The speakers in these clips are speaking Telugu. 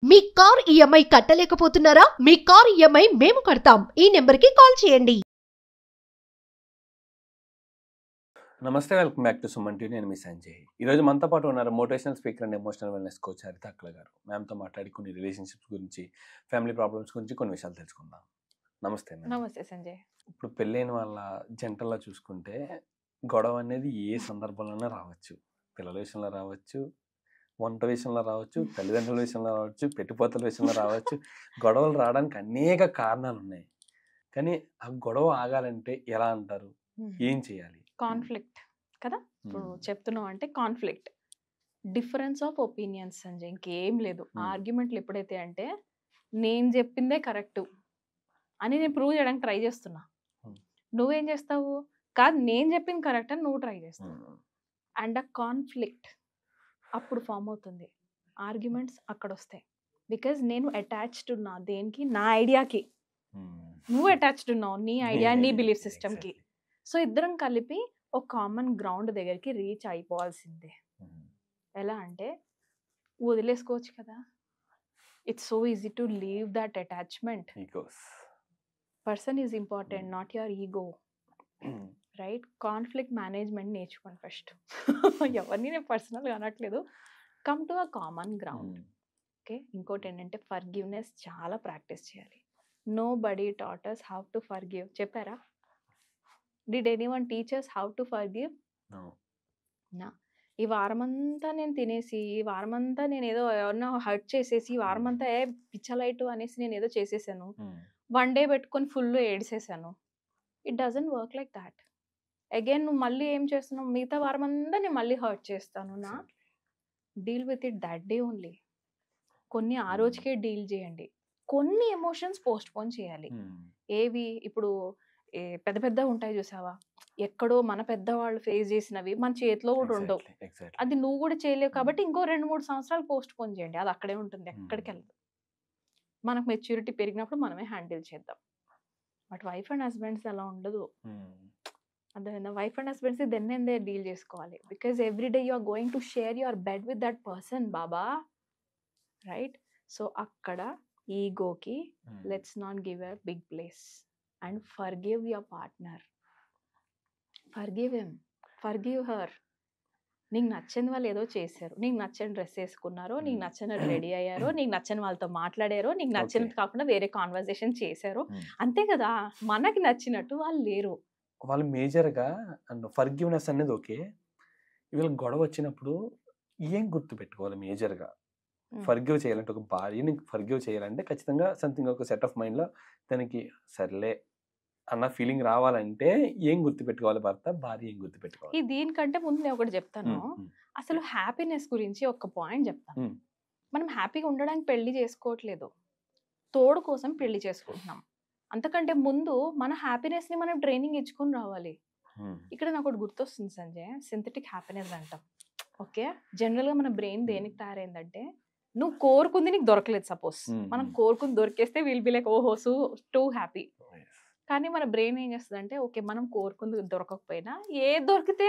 మీ కార్ ఈఎంఐ కట్టలేకపోతున్నారా? మీ కార్ ఈఎంఐ మేము కడతాం. ఈ నెంబర్కి కాల్ చేయండి. నమస్తే, welcome back to Suman TV. నేను మీ సంజయ్. ఈరోజు మనతో పాటు ఉన్నారు motivational speaker and emotional wellness coach హరిత అక్కల గారు. మ్యామ్తో మాట్లాడి కొన్ని రిలేషన్షిప్స్ గురించి, ఫ్యామిలీ ప్రాబ్లమ్స్ గురించి కొన్ని విషయాలు తెలుసుకుందాం. నమస్తే మ్యామ్. నమస్తే సంజయ్. ఇప్పుడు పెళ్ళైన వాళ్ళ జంటల్లో చూసుకుంటే గొడవ అనేది ఏ సందర్భంలోనే రావచ్చు. పిల్లల విషయంలో రావచ్చు, వంట విషయంలో రావచ్చు, తల్లిదండ్రుల విషయంలో రావచ్చు, పెట్టుపోతల విషయంలో రావచ్చు. గొడవలు రావడానికి అనేక కారణాలు ఉన్నాయి. కానీ ఆ గొడవ ఆగాలంటే ఎలా అంటారు? ఏం చేయాలి? కాన్ఫ్లిక్ట్ కదా ఇప్పుడు చెప్తున్నావు అంటే conflict, difference of opinions Sanjay, ఇంకేం లేదు. ఆర్గ్యుమెంట్లు ఎప్పుడైతే అంటే నేను చెప్పిందే కరెక్ట్ అని నేను ప్రూవ్ చేయడానికి ట్రై చేస్తున్నా, నువ్వేం చేస్తావు? కాదు నేను చెప్పింది కరెక్ట్ అని నువ్వు ట్రై చేస్తావు. అండ్ ఆ కాన్ఫ్లిక్ట్ అప్పుడు ఫామ్ అవుతుంది, ఆర్గ్యుమెంట్స్ అక్కడ వస్తాయి. బికాజ్ నేను అటాచ్డ్ ఉన్నా దేనికి? నా ఐడియాకి. నువ్వు అటాచ్డ్ ఉన్నావు నీ ఐడియా, నీ బిలీఫ్ సిస్టమ్కి. సో ఇద్దరం కలిపి ఒక కామన్ గ్రౌండ్ దగ్గరికి రీచ్ అయిపోవాల్సిందే. ఎలా అంటే వదిలేసుకోవచ్చు కదా. It's so easy to leave that attachment. Person is important, not your ego. Right? Conflict management నేర్చుకోండి ఫస్ట్. ఎవరిని నేను పర్సనల్గా అనట్లేదు. Come to a common ground. Okay, ఇంకోటి ఏంటంటే ఫర్గివ్నెస్ చాలా ప్రాక్టీస్ చేయాలి. Nobody taught us how to forgive. చెప్పారా? Did anyone teach us how to forgive? నా ఈ వారమంతా నేను తినేసి, ఈ వారమంతా నేను ఏదో ఎవరన్నా హర్ట్ చేసేసి, ఈ వారమంతా పిచ్చలైటు అనేసి నేను ఏదో చేసేసాను, వన్ డే పెట్టుకొని ఫుల్ ఏడిసేసాను. It doesn't work like that. Again నువ్వు మళ్ళీ ఏం చేస్తున్నావు? మిగతా వారం అంతా నేను మళ్ళీ హర్ట్ చేస్తాను నా. Deal with it that day only. కొన్ని ఆ రోజుకే డీల్ చేయండి. కొన్ని ఎమోషన్స్ పోస్ట్ పోన్ చేయాలి. ఏవి? ఇప్పుడు పెద్ద పెద్ద ఉంటాయి చూసావా, ఎక్కడో మన పెద్దవాళ్ళు ఫేస్ చేసినవి మన చేతిలో కూడా ఉండవు. అది నువ్వు కూడా చేయలేవు కాబట్టి ఇంకో 2-3 సంవత్సరాలు పోస్ట్ పోన్ చేయండి. అది అక్కడే ఉంటుంది, ఎక్కడికి వెళ్ళదు. మనకు మెచ్యూరిటీ పెరిగినప్పుడు మనమే హ్యాండిల్ చేద్దాం. బట్ వైఫ్ అండ్ హస్బెండ్స్ అలా ఉండదు. అర్థమైందా? Wife and husbands then and they deal చేసుకోవాలి. Because every day you are going to share your bed with that person బాబా. రైట్? సో అక్కడ ఈగోకి let's not give a big place and forgive your partner. Forgive him, forgive her. నీకు నచ్చని వాళ్ళు ఏదో చేశారు, నీకు నచ్చని డ్రెస్ వేసుకున్నారో, నీకు నచ్చని రెడీ అయ్యారో, నీకు నచ్చని వాళ్ళతో మాట్లాడారో, నీకు నచ్చినట్టు కాకుండా వేరే కాన్వర్సేషన్ చేశారో, అంతే కదా. మనకి నచ్చినట్టు వాళ్ళు లేరు. వాళ్ళు మేజర్గా అండ్ ఫర్గివ్నెస్ అనేది ఓకే. ఇవాళ గొడవ వచ్చినప్పుడు ఏం గుర్తు పెట్టుకోవాలి మేజర్గా? ఫర్గివ్ చేయాలంటే, ఒక భార్యని ఫర్గివ్ చేయాలంటే ఖచ్చితంగా సంథింగ్ ఒక సెట్ ఆఫ్ మైండ్లో తనకి సర్లే అన్న ఫీలింగ్ రావాలంటే ఏం గుర్తు పెట్టుకోవాలి? భర్త, భార్య ఏం గుర్తు పెట్టుకోవాలి? దీనికంటే ముందు నేను ఒకటి చెప్తాను. అసలు హ్యాపీనెస్ గురించి ఒక పాయింట్ చెప్తాను. మనం హ్యాపీగా ఉండడానికి పెళ్లి చేసుకోవట్లేదు, తోడు కోసం పెళ్లి చేసుకుంటున్నాం. అంతకంటే ముందు మన హ్యాపీనెస్ ని మనం ట్రైనింగ్ ఇచ్చుకొని రావాలి. ఇక్కడ నాకు ఒకటి గుర్తొస్తుంది సంజయ్, సింథటిక్ హ్యాపీనెస్ అంటాం. ఓకే, జనరల్ గా మన బ్రెయిన్ దేనికి తయారైందంటే, నువ్వు కోరుకుంది నీకు దొరకలేదు సపోజ్, మనం కోరుకుంది దొరికేస్తే విల్ బి లైక్ ఓహో సో టూ హ్యాపీ. కానీ మన బ్రెయిన్ ఏం చేస్తుంది అంటే, ఓకే మనం కోరుకుంది దొరకకపోయినా ఏ దొరికితే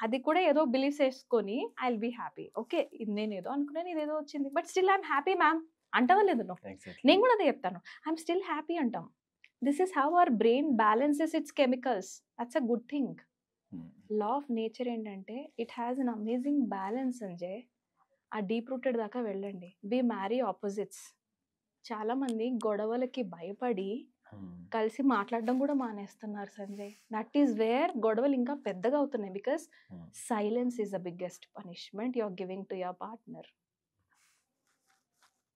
అది కూడా ఏదో బిలీవ్ చేసుకొని I will be happy. Okay, ఇది నేను ఏదో అనుకున్నాను, ఇదేదో వచ్చింది, but still I'm happy ma'am అంటావా లేదు? నేను కూడా అదే చెప్తాను, ఐఎమ్ స్టిల్ హ్యాపీ అంటాం. This is how our brain balances its chemicals. That's a good thing. Law of nature ఏంటంటే it has an amazing balance Sanjay. ఆ డీప్ రూటెడ్ దాకా వెళ్ళండి. We marry opposites. చాలా మంది గొడవలకి భయపడి కలిసి మాట్లాడడం కూడా మానేస్తున్నారు సంజయ్. దట్ ఈస్ వేర్ గొడవలు ఇంకా పెద్దగా అవుతున్నాయి. Because silence is the biggest punishment you are giving to your partner.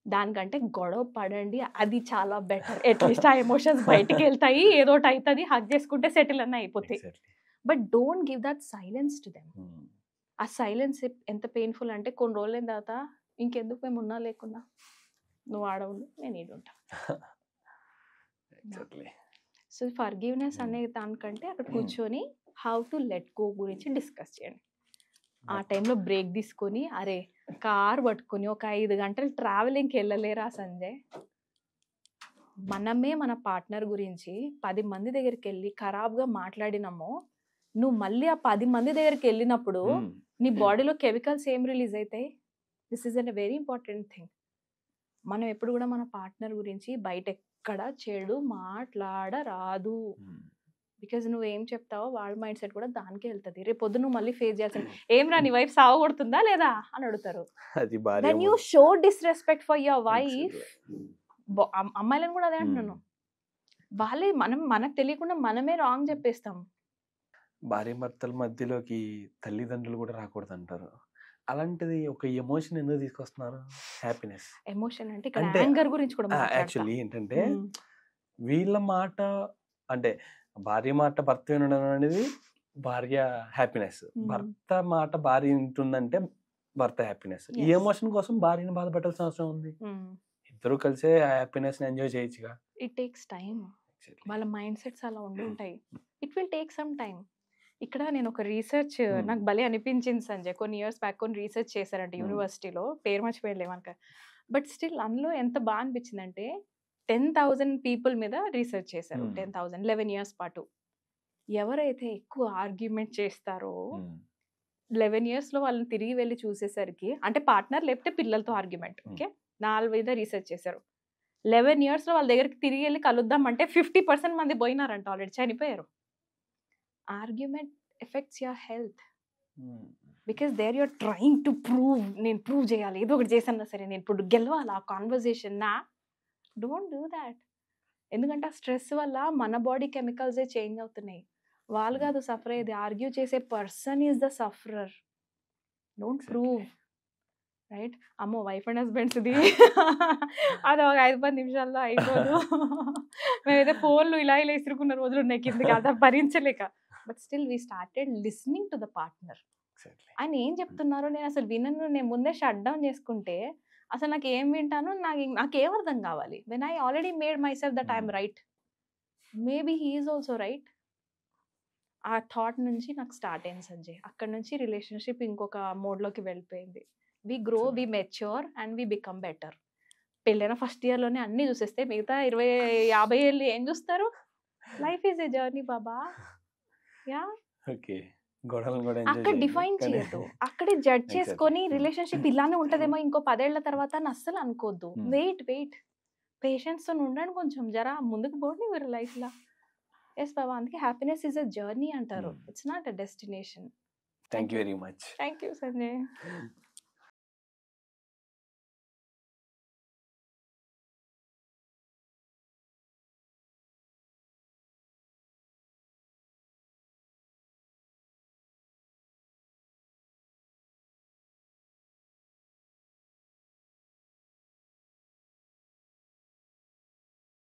దానికంటే గొడవ పడండి, అది చాలా బెటర్. అట్లీస్ట్ ఆ ఎమోషన్స్ బయటికి వెళ్తాయి, ఏదో ఒకటి అవుతుంది, హగ్ చేసుకుంటే సెటిల్ అన్న అయిపోతాయి. But don't give that silence to them. ఆ సైలెన్స్ ఎంత పెయిన్ఫుల్ అంటే కొన్ని రోజులైన తర్వాత ఇంకెందుకు మేము ఉన్నా లేకున్నా, నువ్వు ఆడవును నేను ఈడుంటా. సో ఫర్గివ్నెస్ అనే దానికంటే అక్కడ కూర్చొని హౌ టు లెట్ గో గురించి డిస్కస్ చేయండి. ఆ టైంలో బ్రేక్ తీసుకొని, అరే కార్ పట్టుకొని ఒక 5 గంటలు ట్రావెలింగ్కి వెళ్ళలేరా సంజయ్? మనమే మన పార్ట్నర్ గురించి 10 మంది దగ్గరికి వెళ్ళి ఖరాబ్గా మాట్లాడినామో, నువ్వు మళ్ళీ ఆ 10 మంది దగ్గరికి వెళ్ళినప్పుడు నీ బాడీలో కెమికల్స్ ఏం రిలీజ్ అవుతాయి? This is a very important thing. మనం ఎప్పుడు కూడా మన పార్ట్నర్ గురించి బయట ఎక్కడ చెడు మాట్లాడరాదు. బికాజ్ నువ్వు ఏం చెప్తావో వాళ్ళ మైండ్ సెట్ కూడా దానికే వెళ్తుంది. రేపు పొద్దు నువ్వు మళ్ళీ ఫేస్ చేయాల్సింది ఏం రా నీ వైఫ్ సాగు కొడుతుందా లేదా అని అడుగుతారు. అది భార్య then you show disrespect for your wife. అమ్మాయిలను కూడా అదే అంటున్నాను. వాళ్ళే మనకు తెలియకుండా మనమే రాంగ్ చెప్పేస్తాం. భార్య భర్తల మధ్యలోకి తల్లిదండ్రులు కూడా రాకూడదు అంటారు. అలాంటిది ఒక ఎమోషన్ ఎందుకు తీసుకొస్తున్నారు? హ్యాపీనెస్ ఎమోషన్ అంటే ఇక్కడ యాంగర్ గురించి కూడా యాక్చువల్లీ ఏంటంటే వీళ్ళ మాట అంటే భార్య మాట భర్త వినడం అనేది భార్య హ్యాపీనెస్, భర్త మాట భార్య వింటుందంటే భర్త హ్యాపీనెస్. ఈ ఎమోషన్ కోసం భార్యని బాధపెట్టాల్సిన అవసరం ఉంది? ఇద్దరు కలిసే ఆ హ్యాపీనెస్ ని ఎంజాయ్ చేయొచ్చుగా. It takes time. వాళ్ళ మైండ్ సెట్స్ అలా ఉండి ఉంటాయి. It will take some time. ఇక్కడ నేను ఒక రీసెర్చ్ నాకు భలే అనిపించింది సంజయ్. కొన్ని ఇయర్స్ బ్యాక్ కొన్ని రీసెర్చ్ చేశారంటే యూనివర్సిటీలో, పేరు మర్చిపోయలేమనుక. బట్ స్టిల్ అందులో ఎంత బాగా అనిపించిందంటే 10,000 పీపుల్ మీద రీసెర్చ్ చేశారు. 10,000 11 years పాటు. ఎవరైతే ఎక్కువ ఆర్గ్యుమెంట్ చేస్తారో 11 years లో వాళ్ళని తిరిగి వెళ్ళి చూసేసరికి, అంటే పార్ట్నర్ లేకపోతే పిల్లలతో ఆర్గ్యుమెంట్, ఓకే 4 మీద రీసెర్చ్ చేశారు. 11 years లో వాళ్ళ దగ్గరికి తిరిగి వెళ్ళి కలుద్దాం అంటే 50% మంది పోయినారంట, ఆల్రెడీ చనిపోయారు. Argument effects your health. Because there you're trying to prove, నేను ప్రూవ్ చేయాలి, ఏదో ఒకటి చేసాను సరే నేను ఇప్పుడు గెలవాలి ఆ కాన్వర్జేషన్. Don't do that. ఎందుకంటే ఆ స్ట్రెస్ వల్ల మన బాడీ కెమికల్సే చేంజ్ అవుతున్నాయి. వాళ్ళు కాదు సఫర్ అయ్యేది, ఆర్గ్యూ చేసే person is the sufferer. Don't prove, right? అమ్మో వైఫ్ అండ్ హస్బెండ్స్ది అది ఒక 5-10 నిమిషాల్లో అయిపోదు. మేమైతే ఫోన్లు ఇలా ఇలా ఇసురుకున్న రోజులు ఉన్నాయి కిందకి, అదా భరించలేక. But still we started listening to the partner. ఆయన ఏం చెప్తున్నారో నేను అసలు వినను. నేను ముందే షట్ డౌన్ చేసుకుంటే అసలు నాకు ఏం వింటానో నాకేం అర్థం కావాలి. When I already made my self that I'm right, maybe he is also right. ఆ థాట్ నుంచి నాకు స్టార్ట్ అయింది సంజయ్. అక్కడ నుంచి రిలేషన్షిప్ ఇంకొక మోడ్లోకి వెళ్ళిపోయింది. We grow, we mature and we become better. పెళ్ళైన ఫస్ట్ ఇయర్లోనే అన్నీ చూసేస్తే మిగతా 20-50 ఏళ్ళు ఏం చూస్తారు? లైఫ్ ఈజ్ ఏ జర్నీ బాబా. యా, అక్కడ డిఫైన్ చేయొద్దు, అక్కడే జడ్జ్ చేసుకొని రిలేషన్షిప్ ఇలానే ఉంటదేమో ఇంకో 10 ఏళ్ల తర్వాత అని అస్సలు అనుకోవద్దు. వెయిట్ పేషెన్స్ తో ఉండండి, కొంచెం జరా ముందుకు పోండి మీరు లైఫ్ లా. ఎస్ బాబా, అందుకే హ్యాపీనెస్ ఇస్ అ జర్నీ అంటారు, it's not a destination. Thank you very much. Thank you Sanjay.